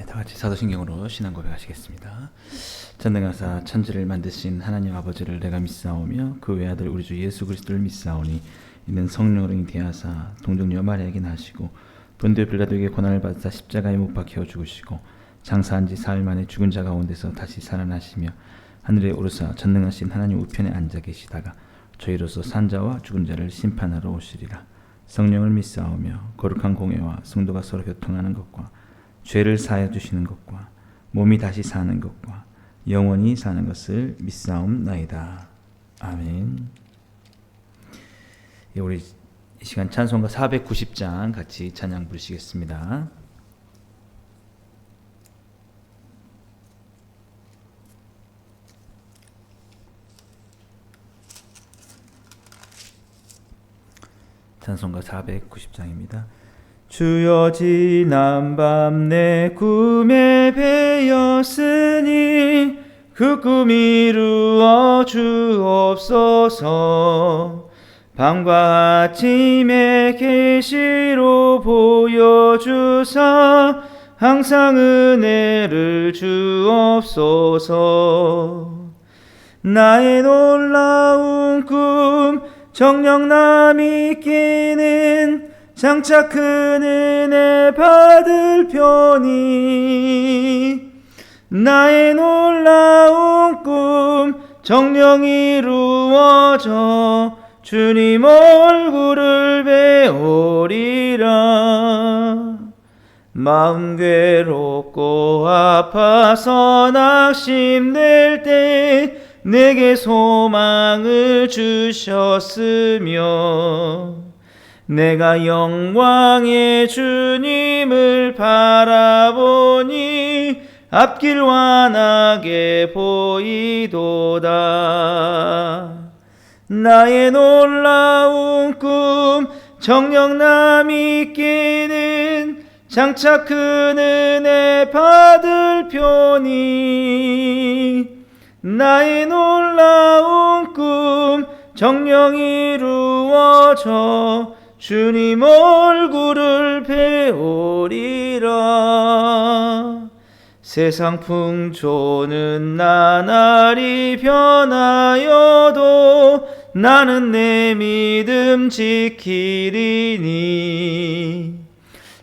다 같이 사도신경으로 신앙 고백하시겠습니다. 전능하사 천지를 만드신 하나님 아버지를 내가 믿사오며 그 외아들 우리 주 예수 그리스도를 믿사오니 이는 성령으로 잉태하사 동정녀 마리아에게 나시고 본디오 빌라도에게 고난을 받으사 십자가에 못 박혀 죽으시고 장사한 지 사흘 만에 죽은 자 가운데서 다시 살아나시며 하늘에 오르사 전능하신 하나님 우편에 앉아 계시다가 저희로서 산 자와 죽은 자를 심판하러 오시리라. 성령을 믿사오며 거룩한 공회와 성도가 서로 교통하는 것과 죄를 사하여 주시는 것과 몸이 다시 사는 것과 영원히 사는 것을 믿사옵나이다. 아멘. 우리 이 시간 찬송가 490장 같이 찬양 부르시겠습니다. 찬송가 490장입니다. 주여 지난 밤 내 꿈에 배었으니 그 꿈 이루어 주옵소서. 밤과 아침에 계시로 보여주사 항상 은혜를 주옵소서. 나의 놀라운 꿈 정녕 남이 끼는 장차 큰 은혜 받을 편이 나의 놀라운 꿈 정녕 이루어져 주님 얼굴을 배우리라. 마음 괴롭고 아파서 낙심될 때 내게 소망을 주셨으며 내가 영광의 주님을 바라보니 앞길 환하게 보이도다. 나의 놀라운 꿈 정녕 남이 끼는 장차 큰 은혜 받을 편이 나의 놀라운 꿈 정녕 이루어져 주님 얼굴을 배우리라. 세상 풍조는 나날이 변하여도 나는 내 믿음 지키리니.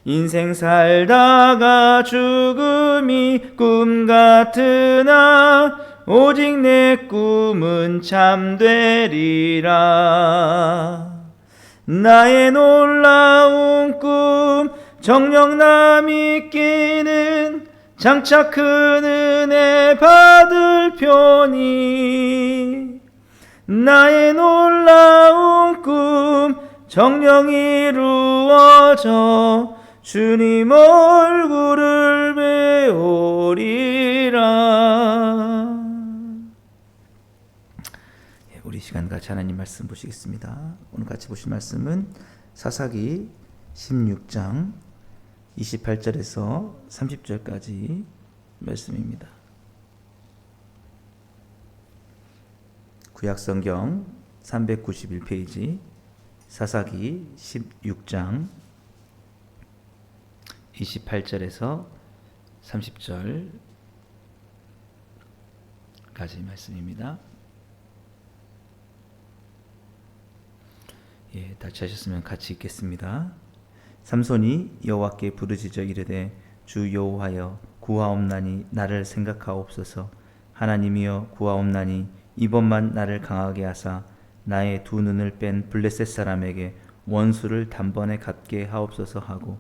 인생 살다가 죽음이 꿈 같으나 오직 내 꿈은 참되리라. 나의 놀라운 꿈 정녕 남이 끼는 장차 큰 은혜 받을 편이 나의 놀라운 꿈 정녕 이루어져 주님 얼굴을 배우리라. 우리 시간 같이 하나님 말씀 보시겠습니다. 오늘 같이 보실 말씀은 사사기 16장 28절에서 30절까지 말씀입니다. 구약성경 391페이지 사사기 16장 28절에서 30절까지 말씀입니다. 같이 하셨으면 같이 읽겠습니다. 삼손이 여호와께 부르짖어 이르되 주 여호와여 구하옵나니 나를 생각하옵소서. 하나님이여 구하옵나니 이번만 나를 강하게 하사 나의 두 눈을 뺀 블레셋 사람에게 원수를 단번에 갚게 하옵소서 하고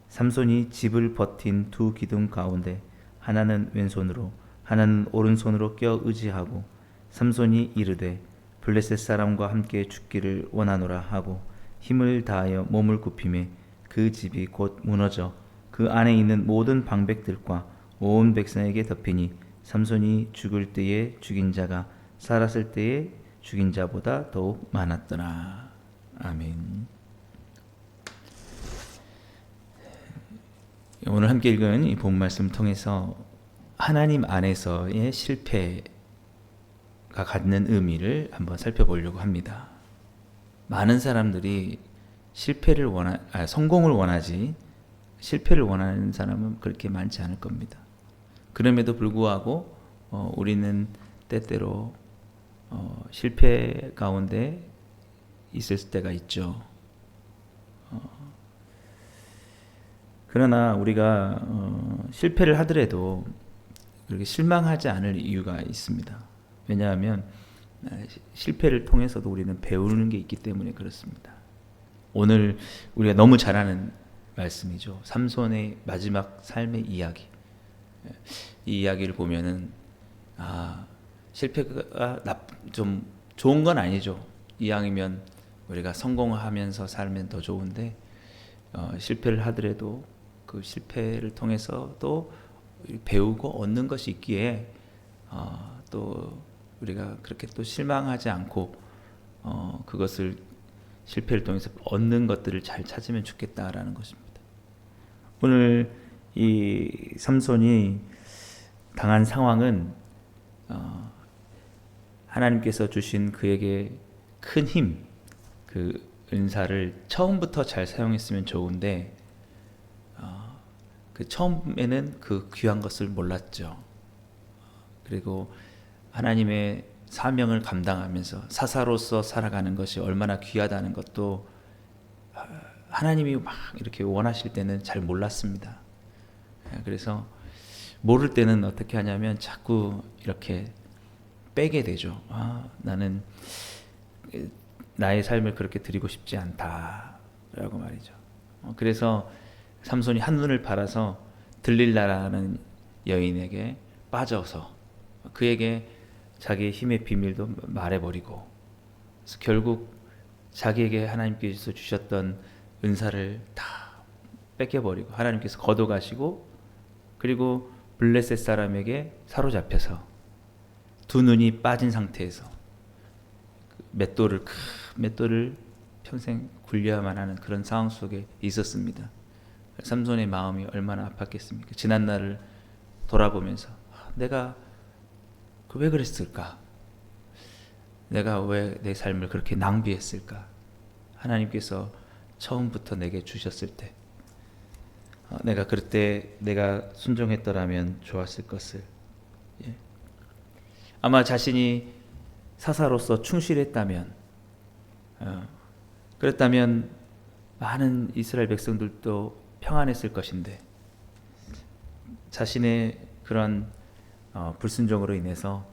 삼손이 집을 버틴 두 기둥 가운데 하나는 왼손으로 하나는 오른손으로 껴 의지하고 삼손이 이르되 블레셋 사람과 함께 죽기를 원하노라 하고 힘을 다하여 몸을 굽히매 그 집이 곧 무너져 그 안에 있는 모든 방백들과 온 백성에게 덮이니 삼손이 죽을 때에 죽인 자가 살았을 때에 죽인 자보다 더욱 많았더라. 아멘. 오늘 함께 읽은 이 본 말씀을 통해서 하나님 안에서의 실패가 갖는 의미를 한번 살펴보려고 합니다. 많은 사람들이 성공을 원하지 실패를 원하는 사람은 그렇게 많지 않을 겁니다. 그럼에도 불구하고 우리는 때때로 실패 가운데 있을 때가 있죠. 그러나 우리가 실패를 하더라도 그렇게 실망하지 않을 이유가 있습니다. 왜냐하면 실패를 통해서도 우리는 배우는 게 있기 때문에 그렇습니다. 오늘 우리가 너무 잘 아는 말씀이죠. 삼손의 마지막 삶의 이야기. 이 이야기를 보면은 실패가 좀 좋은 건 아니죠. 이왕이면 우리가 성공하면서 살면 더 좋은데 실패를 하더라도 그 실패를 통해서 또 배우고 얻는 것이 있기에 또 우리가 그렇게 또 실망하지 않고 그것을 실패를 통해서 얻는 것들을 잘 찾으면 좋겠다라는 것입니다. 오늘 이 삼손이 당한 상황은 하나님께서 주신 그에게 큰 힘, 그 은사를 처음부터 잘 사용했으면 좋은데 그 처음에는 그 귀한 것을 몰랐죠. 그리고 하나님의 사명을 감당하면서 사사로서 살아가는 것이 얼마나 귀하다는 것도 하나님이 막 이렇게 원하실 때는 잘 몰랐습니다. 그래서 모를 때는 어떻게 하냐면 자꾸 이렇게 빼게 되죠. 나는 나의 삶을 그렇게 드리고 싶지 않다라고 말이죠. 그래서 삼손이 한눈을 팔아서 들릴라라는 여인에게 빠져서 그에게 자기의 힘의 비밀도 말해버리고, 그래서 결국 자기에게 하나님께서 주셨던 은사를 다 뺏겨버리고 하나님께서 거둬가시고, 그리고 블레셋 사람에게 사로잡혀서 두 눈이 빠진 상태에서 맷돌을 평생 굴려야만 하는 그런 상황 속에 있었습니다. 삼손의 마음이 얼마나 아팠겠습니까? 지난 날을 돌아보면서 내가 왜 그랬을까? 내가 왜 내 삶을 그렇게 낭비했을까? 하나님께서 처음부터 내게 주셨을 때 내가 그럴 때 내가 순종했더라면 좋았을 것을. 아마 자신이 사사로서 충실했다면, 그랬다면 많은 이스라엘 백성들도 평안했을 것인데 자신의 그런 불순종으로 인해서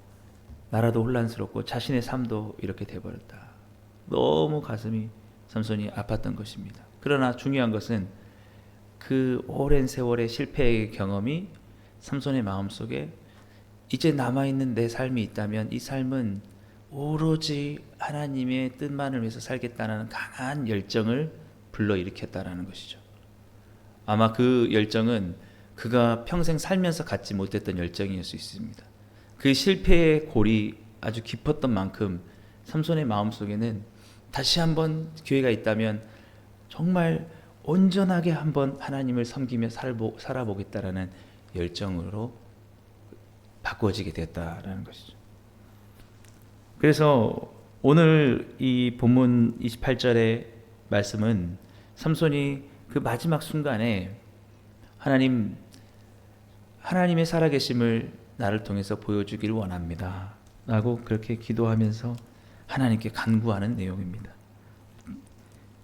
나라도 혼란스럽고 자신의 삶도 이렇게 돼버렸다. 너무 가슴이 삼손이 아팠던 것입니다. 그러나 중요한 것은 그 오랜 세월의 실패의 경험이 삼손의 마음속에 이제 남아있는 내 삶이 있다면 이 삶은 오로지 하나님의 뜻만을 위해서 살겠다는 강한 열정을 불러일으켰다는 것이죠. 아마 그 열정은 그가 평생 살면서 갖지 못했던 열정이었을 수 있습니다. 그 실패의 골이 아주 깊었던 만큼 삼손의 마음속에는 다시 한번 기회가 있다면 정말 온전하게 한번 하나님을 섬기며 살아보겠다라는 열정으로 바꿔지게 됐다라는 것이죠. 그래서 오늘 이 본문 28절의 말씀은 삼손이 그 마지막 순간에 하나님의 살아계심을 나를 통해서 보여주기를 원합니다 라고 그렇게 기도하면서 하나님께 간구하는 내용입니다.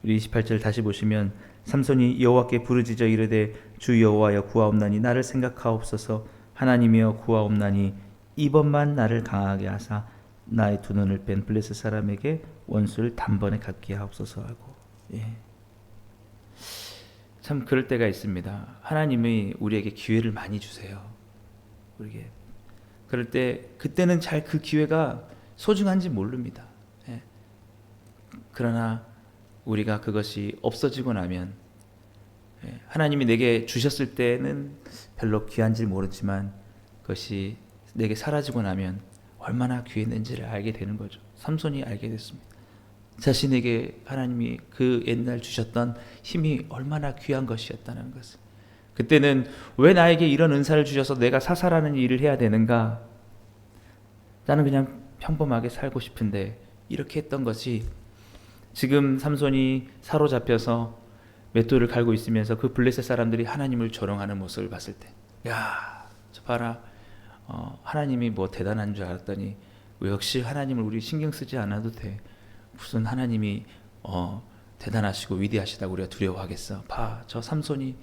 우리 28절 다시 보시면 삼손이 여호와께 부르짖어 이르되 주 여호와여 구하옵나니 나를 생각하옵소서. 하나님이여 구하옵나니 이번만 나를 강하게 하사 나의 두 눈을 뺀 블레셋 사람에게 원수를 단번에 갚게 하옵소서 하고. 참 그럴 때가 있습니다. 하나님이 우리에게 기회를 많이 주세요. 우리에게 그럴 때 그때는 잘 그 기회가 소중한지 모릅니다. 그러나 우리가 그것이 없어지고 나면 하나님이 내게 주셨을 때는 별로 귀한지 모르지만 그것이 내게 사라지고 나면 얼마나 귀했는지를 알게 되는 거죠. 삼손이 알게 됐습니다. 자신에게 하나님이 그 옛날 주셨던 힘이 얼마나 귀한 것이었다는 것을. 그때는 왜 나에게 이런 은사를 주셔서 내가 사사라는 일을 해야 되는가? 나는 그냥 평범하게 살고 싶은데 이렇게 했던 것이 지금 삼손이 사로잡혀서 맷돌을 갈고 있으면서 그 블레셋 사람들이 하나님을 조롱하는 모습을 봤을 때, 야, 저 봐라, 하나님이 뭐 대단한 줄 알았더니 역시 하나님을 우리 신경 쓰지 않아도 돼. 무슨 하나님이 대단하시고 위대하시다고 우리가 두려워하겠어. 봐, 저 삼손이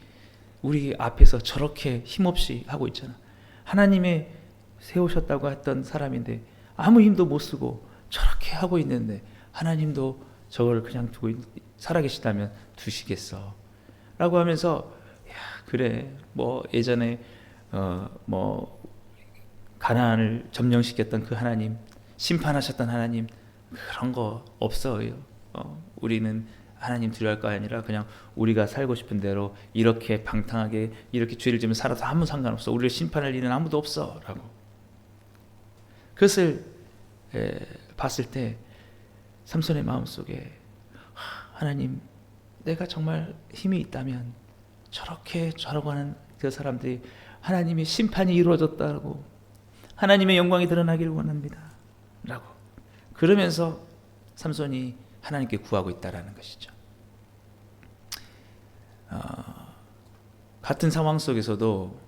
우리 앞에서 저렇게 힘없이 하고 있잖아. 하나님의 세우셨다고 했던 사람인데 아무 힘도 못 쓰고 저렇게 하고 있는데 하나님도 저걸 그냥 두고 살아계시다면 두시겠어 라고 하면서, 야, 그래, 뭐 예전에 뭐 가나안을 점령시켰던 그 하나님, 심판하셨던 하나님, 그런 거 없어요. 우리는 하나님 두려워할 거 아니라 그냥 우리가 살고 싶은 대로 이렇게 방탕하게 이렇게 죄를 지으면 살아도 아무 상관없어. 우리를 심판할 일은 아무도 없어 라고. 그것을 봤을 때 삼손의 마음속에, 하나님, 내가 정말 힘이 있다면 저렇게 저러고 하는 그 사람들이 하나님의 심판이 이루어졌다고, 하나님의 영광이 드러나기를 원합니다 라고. 그러면서 삼손이 하나님께 구하고 있다라는 것이죠. 같은 상황 속에서도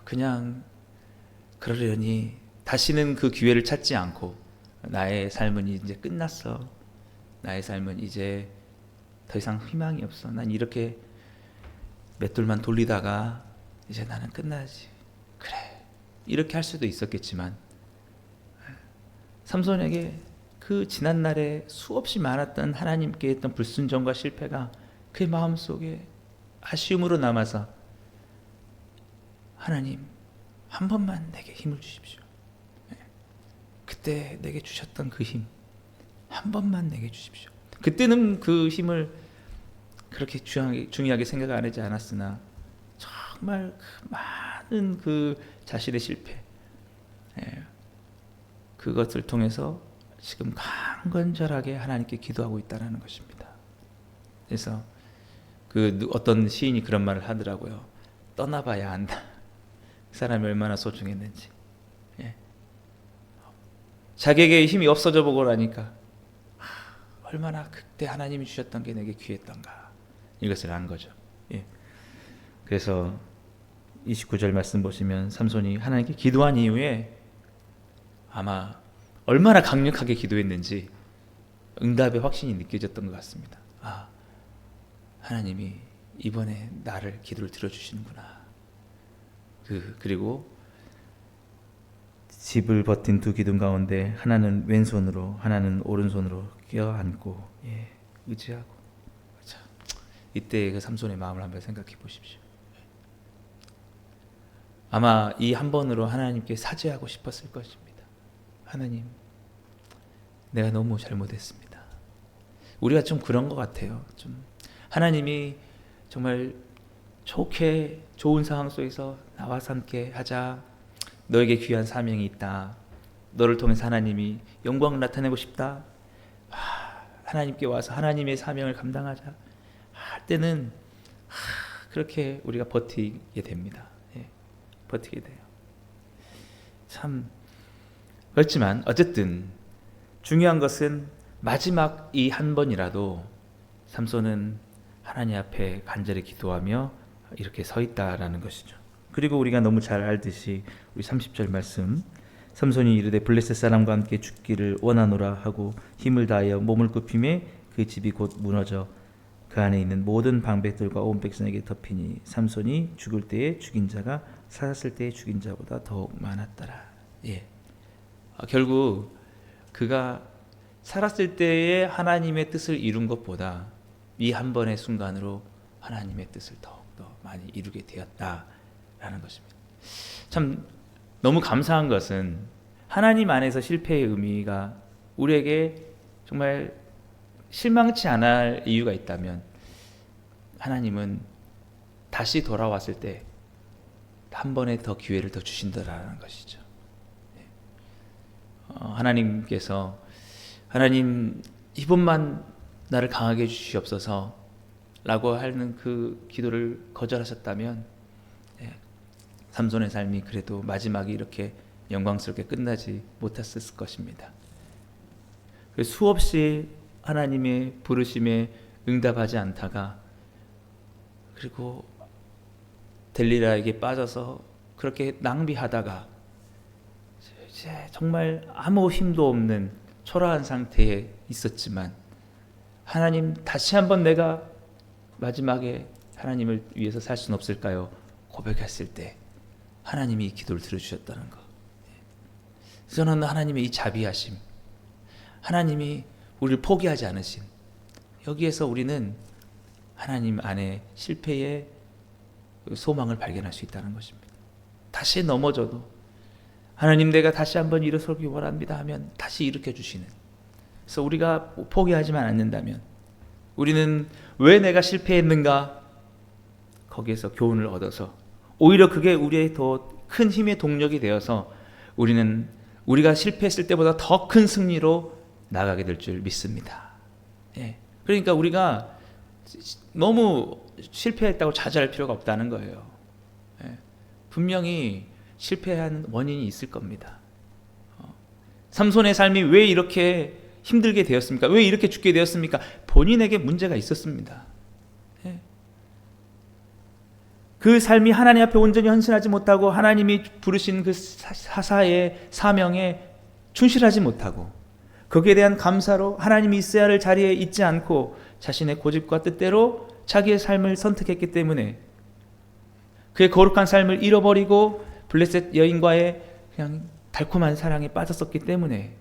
그냥 그러려니 다시는 그 기회를 찾지 않고, 나의 삶은 이제 끝났어, 나의 삶은 이제 더 이상 희망이 없어, 난 이렇게 맷돌만 돌리다가 이제 나는 끝나지, 그래, 이렇게 할 수도 있었겠지만 삼손에게 그 지난날에 수없이 많았던 하나님께 했던 불순종과 실패가 그의 마음속에 아쉬움으로 남아서, 하나님, 한 번만 내게 힘을 주십시오. 그때 내게 주셨던 그 힘 한 번만 내게 주십시오. 그때는 그 힘을 그렇게 중요하게 생각 안 하지 않았으나 정말 그 많은 그 자신의 실패, 그것을 통해서 지금 강건절하게 하나님께 기도하고 있다는 것입니다. 그래서 어떤 시인이 그런 말을 하더라고요. 떠나봐야 안다. 그 사람이 얼마나 소중했는지. 자기에게 힘이 없어져 보고 나니까 얼마나 그때 하나님이 주셨던 게 내게 귀했던가, 이것을 안 거죠. 그래서 29절 말씀 보시면 삼손이 하나님께 기도한 이후에 아마 얼마나 강력하게 기도했는지 응답의 확신이 느껴졌던 것 같습니다. 하나님이 이번에 나를 기도를 들어주시는구나. 그리고 집을 버틴 두 기둥 가운데 하나는 왼손으로 하나는 오른손으로 껴안고 의지하고. 자, 이때 그 삼손의 마음을 한번 생각해 보십시오. 아마 이 한 번으로 하나님께 사죄하고 싶었을 것입니다. 하나님, 내가 너무 잘못했습니다. 우리가 좀 그런 것 같아요. 좀 하나님이 정말 좋은 상황 속에서 나와 함께 하자, 너에게 귀한 사명이 있다, 너를 통해서 하나님이 영광을 나타내고 싶다, 하나님께 와서 하나님의 사명을 감당하자 할 때는 그렇게 우리가 버티게 됩니다. 버티게 돼요. 참 그렇지만 어쨌든 중요한 것은 마지막 이 한 번이라도 삼손은 하나님 앞에 간절히 기도하며 이렇게 서 있다라는 것이죠. 그리고 우리가 너무 잘 알듯이 우리 30절 말씀, 삼손이 이르되 블레셋 사람과 함께 죽기를 원하노라 하고 힘을 다하여 몸을 굽히매 그 집이 곧 무너져 그 안에 있는 모든 방백들과 온 백성에게 덮이니 삼손이 죽을 때에 죽인 자가 살았을 때에 죽인 자보다 더욱 많았더라. 결국 그가 살았을 때에 하나님의 뜻을 이룬 것보다 이 한 번의 순간으로 하나님의 뜻을 더욱더 많이 이루게 되었다라는 것입니다. 참 너무 감사한 것은 하나님 안에서 실패의 의미가 우리에게 정말 실망치 않을 이유가 있다면, 하나님은 다시 돌아왔을 때 한 번에 더 기회를 더 주신다라는 것이죠. 하나님께서 하나님 이번만 나를 강하게 해주시옵소서 라고 하는 그 기도를 거절하셨다면 삼손의 삶이 그래도 마지막이 이렇게 영광스럽게 끝나지 못했을 것입니다. 수없이 하나님의 부르심에 응답하지 않다가 그리고 델리라에게 빠져서 그렇게 낭비하다가 이제 정말 아무 힘도 없는 초라한 상태에 있었지만 하나님, 다시 한번 내가 마지막에 하나님을 위해서 살 수는 없을까요? 고백했을 때 하나님이 이 기도를 들어주셨다는 거. 저는 하나님의 이 자비하심, 하나님이 우리를 포기하지 않으신, 여기에서 우리는 하나님 안에 실패의 소망을 발견할 수 있다는 것입니다. 다시 넘어져도 하나님, 내가 다시 한번 일어서기 원합니다 하면 다시 일으켜 주시는. 그래서 우리가 포기하지만 않는다면, 우리는 왜 내가 실패했는가, 거기에서 교훈을 얻어서 오히려 그게 우리의 더 큰 힘의 동력이 되어서 우리는 우리가 실패했을 때보다 더 큰 승리로 나가게 될 줄 믿습니다. 예. 그러니까 우리가 너무 실패했다고 좌절할 필요가 없다는 거예요. 예. 분명히 실패한 원인이 있을 겁니다. 삼손의 삶이 왜 이렇게 힘들게 되었습니까? 왜 이렇게 죽게 되었습니까? 본인에게 문제가 있었습니다. 예. 그 삶이 하나님 앞에 온전히 헌신하지 못하고 하나님이 부르신 그 사사의 사명에 충실하지 못하고 거기에 대한 감사로 하나님이 있어야 할 자리에 있지 않고 자신의 고집과 뜻대로 자기의 삶을 선택했기 때문에 그의 거룩한 삶을 잃어버리고 블레셋 여인과의 그냥 달콤한 사랑에 빠졌었기 때문에,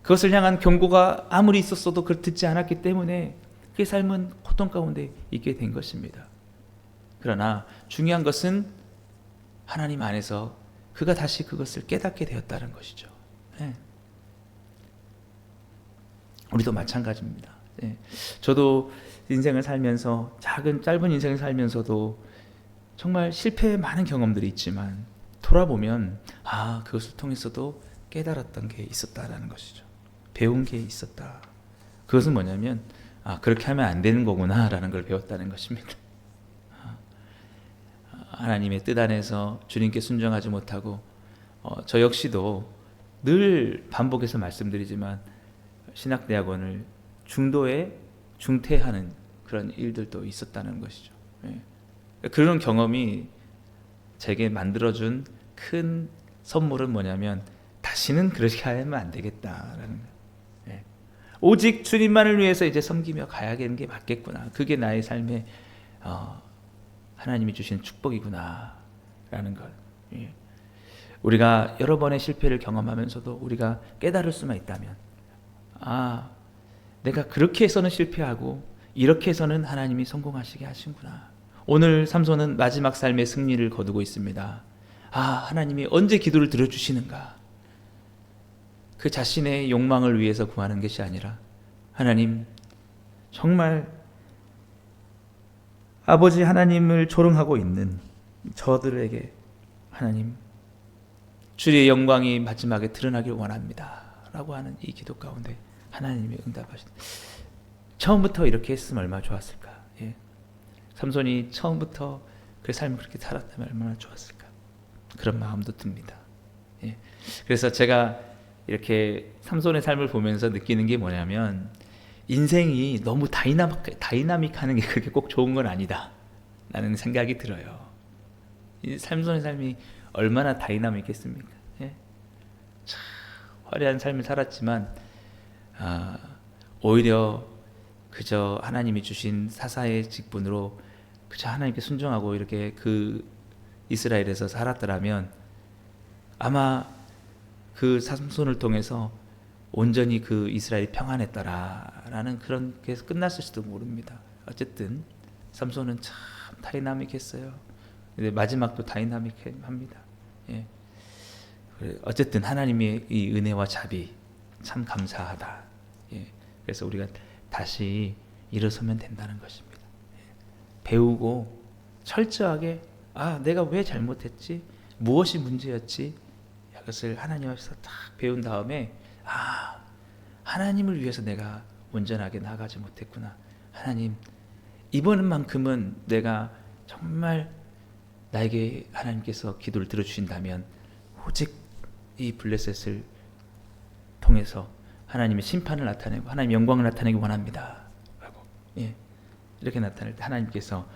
그것을 향한 경고가 아무리 있었어도 그걸 듣지 않았기 때문에 그의 삶은 고통 가운데 있게 된 것입니다. 그러나 중요한 것은 하나님 안에서 그가 다시 그것을 깨닫게 되었다는 것이죠. 네. 우리도 마찬가지입니다. 네. 저도 인생을 살면서, 짧은 인생을 살면서도 정말 실패의 많은 경험들이 있지만 돌아보면 그것을 통해서도 깨달았던 게 있었다라는 것이죠. 배운 게 있었다. 그것은 뭐냐면 그렇게 하면 안 되는 거구나 라는 걸 배웠다는 것입니다. 하나님의 뜻 안에서 주님께 순종하지 못하고 저 역시도 늘 반복해서 말씀드리지만 신학대학원을 중도에 중퇴하는 그런 일들도 있었다는 것이죠. 예. 그런 경험이 제게 만들어준 큰 선물은 뭐냐면 다시는 그렇게 하면 안 되겠다라는 거예요. 예. 오직 주님만을 위해서 이제 섬기며 가야 하는 게 맞겠구나. 그게 나의 삶의 하나님이 주신 축복이구나 라는 것. 예. 우리가 여러 번의 실패를 경험하면서도 우리가 깨달을 수만 있다면 내가 그렇게 해서는 실패하고 이렇게 해서는 하나님이 성공하시게 하신구나. 오늘 삼손은 마지막 삶의 승리를 거두고 있습니다. 하나님이 언제 기도를 들어주시는가. 그 자신의 욕망을 위해서 구하는 것이 아니라 하나님, 정말 아버지 하나님을 조롱하고 있는 저들에게 하나님, 주의 영광이 마지막에 드러나길 원합니다 라고 하는 이 기도 가운데 하나님이 응답하신. 처음부터 이렇게 했으면 얼마나 좋았을까. 예. 삼손이 처음부터 그 삶을 그렇게 살았다면 얼마나 좋았을까. 그런 마음도 듭니다. 예. 그래서 제가 이렇게 삼손의 삶을 보면서 느끼는 게 뭐냐면, 인생이 너무 다이나믹하는 게 그렇게 꼭 좋은 건 아니다 라는 생각이 들어요. 이 삼손의 삶이 얼마나 다이나믹했습니까? 예? 참 화려한 삶을 살았지만 오히려 그저 하나님이 주신 사사의 직분으로 그저 하나님께 순종하고 이렇게 그 이스라엘에서 살았더라면 아마 그 삼손을 통해서 온전히 그 이스라엘이 평안했더라라는 그런 게 끝났을지도 모릅니다. 어쨌든 삼손은 참 다이나믹했어요. 근데 마지막도 다이나믹합니다. 예. 어쨌든 하나님의 이 은혜와 자비 참 감사하다. 예. 그래서 우리가 다시 일어서면 된다는 것입니다. 예. 배우고 철저하게 내가 왜 잘못했지? 무엇이 문제였지? 이것을 하나님 앞에서 딱 배운 다음에 하나님을 위해서 내가 온전하게 나가지 못했구나. 하나님, 이번만큼은 내가 정말 나에게 하나님께서 기도를 들어주신다면 오직 이 블레셋을 통해서 하나님의 심판을 나타내고 하나님의 영광을 나타내기 원합니다 라고 이렇게 나타낼 때 하나님께서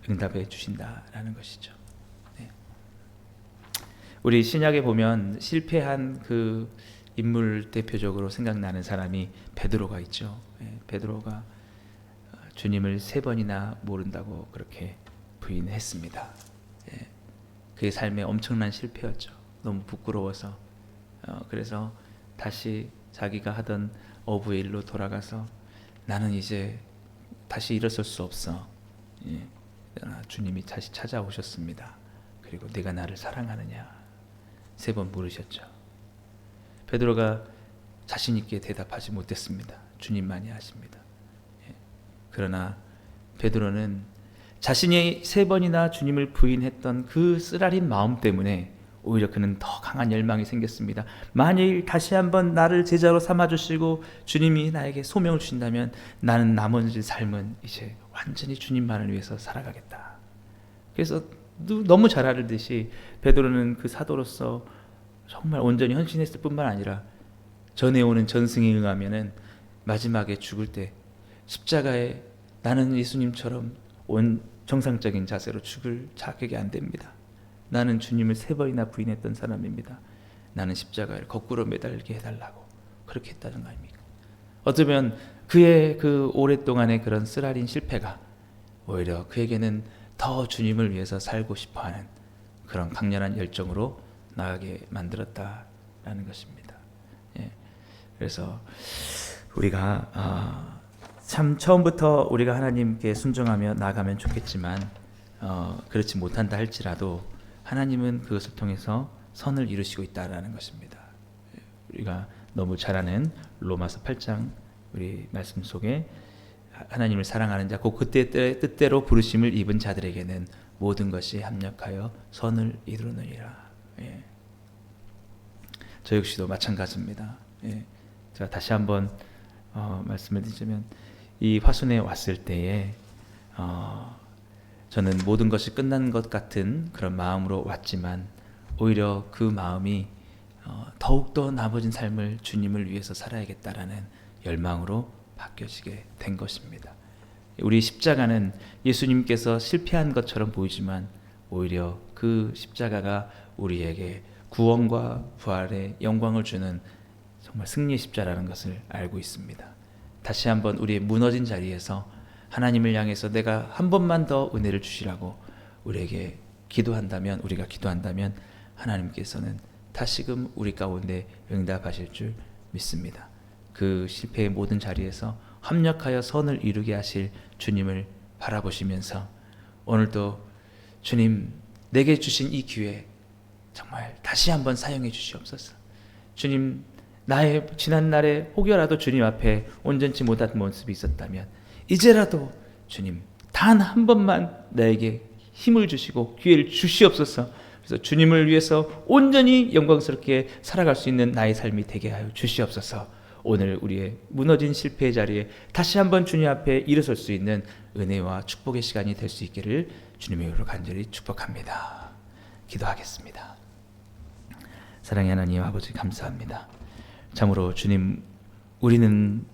응답해 주신다라는 것이죠. 네. 우리 신약에 보면 실패한 그 인물 대표적으로 생각나는 사람이 베드로가 있죠. 네. 베드로가 주님을 3번이나 모른다고 그렇게 부인했습니다. 네. 그의 삶에 엄청난 실패였죠. 너무 부끄러워서 그래서 다시 자기가 하던 어부의 일로 돌아가서 나는 이제 다시 일어설 수 없어. 예. 주님이 다시 찾아오셨습니다. 그리고 네가 나를 사랑하느냐 3번 물으셨죠. 베드로가 자신 있게 대답하지 못했습니다. 주님만이 아십니다. 예. 그러나 베드로는 자신이 3번이나 주님을 부인했던 그 쓰라린 마음 때문에 오히려 그는 더 강한 열망이 생겼습니다. 만일 다시 한번 나를 제자로 삼아주시고 주님이 나에게 소명을 주신다면 나는 나머지 삶은 이제 완전히 주님만을 위해서 살아가겠다. 그래서 너무 잘 알듯이 베드로는 그 사도로서 정말 온전히 헌신했을 뿐만 아니라 전해오는 전승에 응하면은 마지막에 죽을 때 십자가에 나는 예수님처럼 정상적인 자세로 죽을 자격이 안 됩니다. 나는 주님을 3번이나 부인했던 사람입니다. 나는 십자가를 거꾸로 매달게 해달라고 그렇게 했다는 거 아닙니까? 어쩌면 그의 그 오랫동안의 그런 쓰라린 실패가 오히려 그에게는 더 주님을 위해서 살고 싶어하는 그런 강렬한 열정으로 나가게 만들었다라는 것입니다. 예. 그래서 우리가 참 처음부터 우리가 하나님께 순종하며 나아가면 좋겠지만 그렇지 못한다 할지라도 하나님은 그것을 통해서 선을 이루시고 있다라는 것입니다. 우리가 너무 잘 아는 로마서 8장 우리 말씀 속에 하나님을 사랑하는 자, 그 그때 뜻대로 부르심을 입은 자들에게는 모든 것이 합력하여 선을 이루느니라. 예. 저 역시도 마찬가지입니다. 예. 제가 다시 한번 말씀을 드리자면 이 화순에 왔을 때에 저는 모든 것이 끝난 것 같은 그런 마음으로 왔지만 오히려 그 마음이 더욱더 나머진 삶을 주님을 위해서 살아야겠다라는 열망으로 바뀌어지게 된 것입니다. 우리 십자가는 예수님께서 실패한 것처럼 보이지만 오히려 그 십자가가 우리에게 구원과 부활의 영광을 주는 정말 승리의 십자라는 것을 알고 있습니다. 다시 한번 우리의 무너진 자리에서 하나님을 향해서 내가 한 번만 더 은혜를 주시라고 우리에게 기도한다면, 우리가 기도한다면 하나님께서는 다시금 우리 가운데 응답하실 줄 믿습니다. 그 실패의 모든 자리에서 합력하여 선을 이루게 하실 주님을 바라보시면서 오늘도 주님 내게 주신 이 기회 정말 다시 한번 사용해 주시옵소서. 주님 나의 지난날에 혹여라도 주님 앞에 온전치 못한 모습이 있었다면 이제라도 주님 단 한 번만 나에게 힘을 주시고 기회를 주시옵소서. 그래서 주님을 위해서 온전히 영광스럽게 살아갈 수 있는 나의 삶이 되게 하여 주시옵소서. 오늘 우리의 무너진 실패의 자리에 다시 한번 주님 앞에 일어설 수 있는 은혜와 축복의 시간이 될 수 있기를 주님의 이름으로 간절히 축복합니다. 기도하겠습니다. 사랑의 하나님 아버지 감사합니다. 참으로 주님 우리는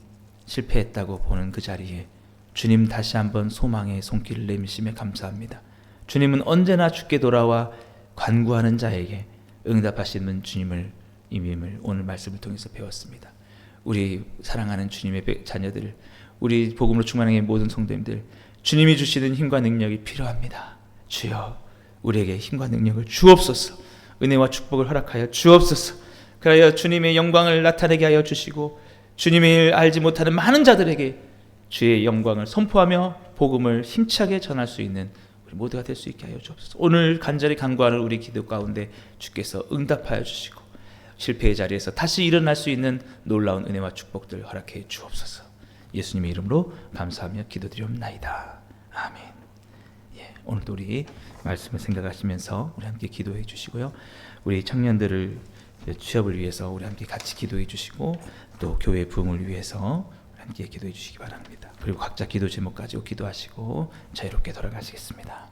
실패했다고 보는 그 자리에 주님 다시 한번 소망의 손길을 내미시며 감사합니다. 주님은 언제나 주께 돌아와 간구하는 자에게 응답하시는 주님을 임임을 오늘 말씀을 통해서 배웠습니다. 우리 사랑하는 주님의 자녀들, 우리 복음으로 충만한 모든 성도님들, 주님이 주시는 힘과 능력이 필요합니다. 주여 우리에게 힘과 능력을 주옵소서. 은혜와 축복을 허락하여 주옵소서. 그하여 주님의 영광을 나타내게 하여 주시고 주님의 일 알지 못하는 많은 자들에게 주의 영광을 선포하며 복음을 힘차게 전할 수 있는 우리 모두가 될 수 있게 하여 주옵소서. 오늘 간절히 간구하는 우리 기도 가운데 주께서 응답하여 주시고 실패의 자리에서 다시 일어날 수 있는 놀라운 은혜와 축복들 허락해 주옵소서. 예수님의 이름으로 감사하며 기도드리옵나이다. 아멘. 예, 오늘도 우리 말씀을 생각하시면서 우리 함께 기도해 주시고요. 우리 청년들을 취업을 위해서 우리 함께 같이 기도해 주시고 또 교회 부흥을 위해서 함께 기도해 주시기 바랍니다. 그리고 각자 기도 제목 가지고 기도하시고 자유롭게 돌아가시겠습니다.